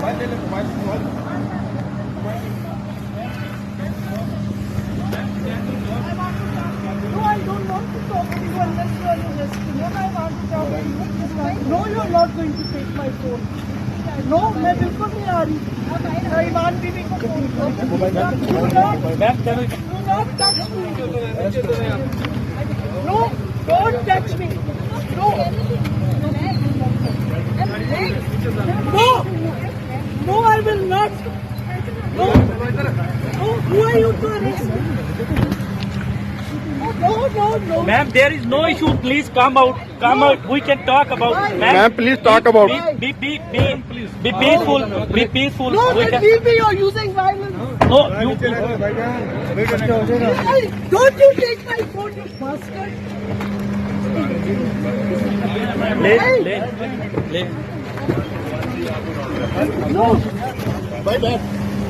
No, I don't want to talk to you unless you are arresting me. I want to talk to you. No, you are not going to take my phone. No, मैं बिल्कुल नहीं आ रही. ईमान बीबी को phone करो. Do not touch me. No, don't touch me. No. No. No, I will not. No. No, who are you to arrest me? No. Ma'am, there is no issue. Please come out. Come out. We can talk about. Ma'am, please talk about. Be peaceful. Be peaceful. No, We then can- leave me. You're using violence. No, you. Don't you take my phone, you bastard. ले. No. Bye bye.